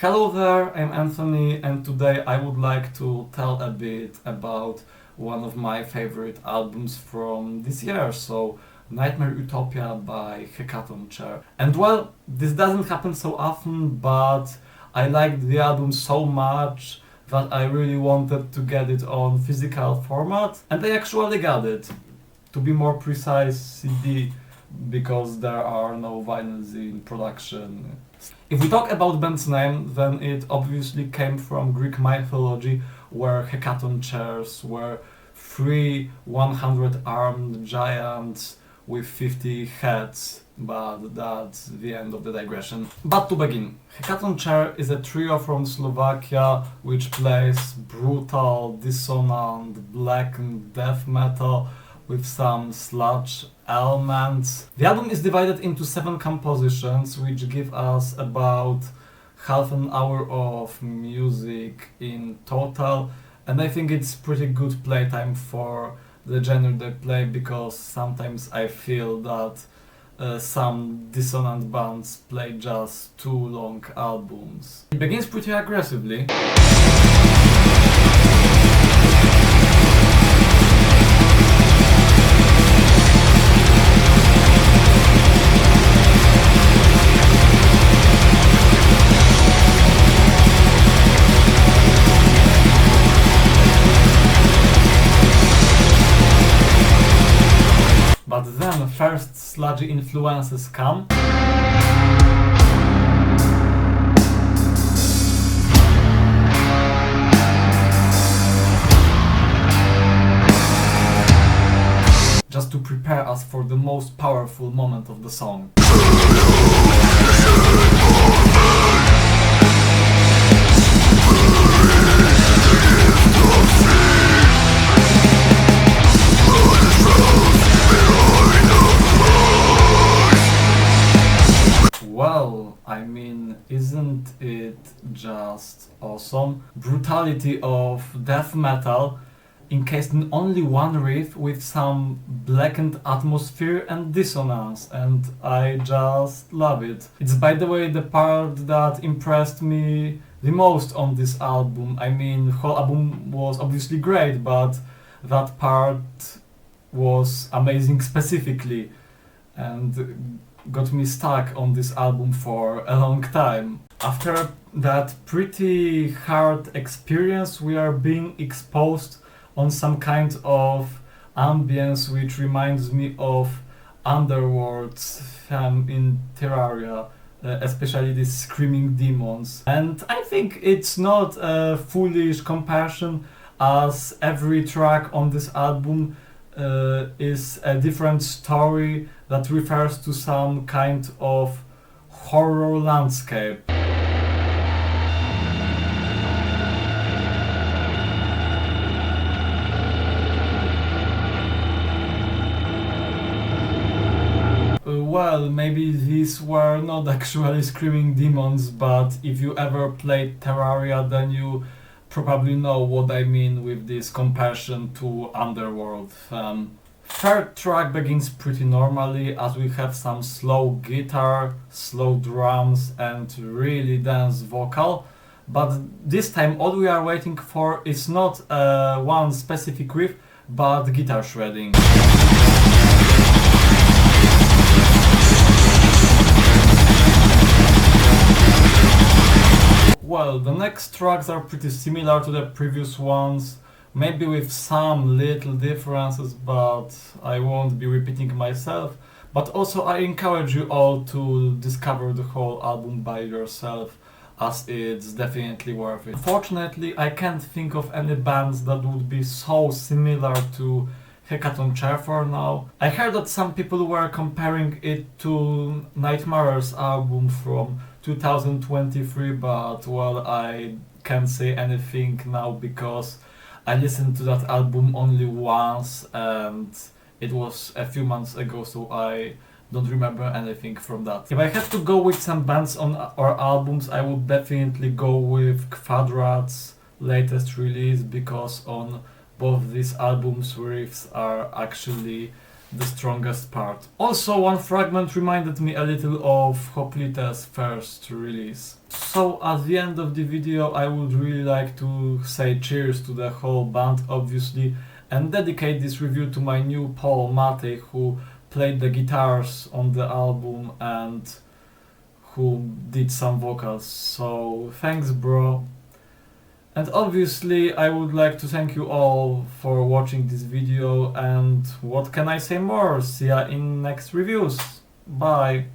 Hello there, I'm Anthony, and today I would like to tell a bit about one of my favorite albums from this year, so Nightmare Utopia by Hecatoncheir. And well, this doesn't happen so often, but I liked the album so much that I really wanted to get it on physical format, and I actually got it. To be more precise, CD, because there are no vinyls in production. If we talk about band's name, then it obviously came from Greek mythology, where Hecatoncheirs were three 100-armed giants with 50 heads, but that's the end of the digression. But to begin, Hecatoncheir is a trio from Slovakia which plays brutal, dissonant, black and death metal with some sludge elements. The album is divided into 7 compositions, which give us about half an hour of music in total, and I think it's pretty good playtime for the genre they play, because sometimes I feel that some dissonant bands play just too long albums. It begins pretty aggressively. But then first sludgy influences come. Just to prepare us for the most powerful moment of the song. Well, I mean, isn't it just awesome? Brutality of death metal encased in only one riff with some blackened atmosphere and dissonance, and I just love it. It's, by the way, the part that impressed me the most on this album. I mean, the whole album was obviously great, but that part was amazing specifically, and got me stuck on this album for a long time. After that pretty hard experience, we are being exposed on some kind of ambience which reminds me of Underworld's theme in Terraria, especially these screaming demons. And I think it's not a foolish comparison, as every track on this album is a different story that refers to some kind of horror landscape. Well, maybe these were not actually screaming demons, but if you ever played Terraria, then you probably know what I mean with this comparison to Underworld. Third track begins pretty normally, as we have some slow guitar, slow drums and really dense vocal, but this time all we are waiting for is not one specific riff, but guitar shredding. Well, the next tracks are pretty similar to the previous ones, maybe with some little differences, but I won't be repeating myself. But also I encourage you all to discover the whole album by yourself, as it's definitely worth it. Unfortunately, I can't think of any bands that would be so similar to Hecatoncheir for now. I heard that some people were comparing it to Nightmare's album from 2023, but well, I can't say anything now because I listened to that album only once and it was a few months ago, so I don't remember anything from that. If I had to go with some bands on our albums, I would definitely go with Quadrat's latest release, because on both these albums riffs are actually the strongest part. Also, one fragment reminded me a little of Hoplite's first release. So at the end of the video I would really like to say cheers to the whole band, obviously, and dedicate this review to my new Paul Matej, who played the guitars on the album and who did some vocals. So thanks, bro. And obviously I would like to thank you all for watching this video, and what can I say more? See ya in next reviews. Bye.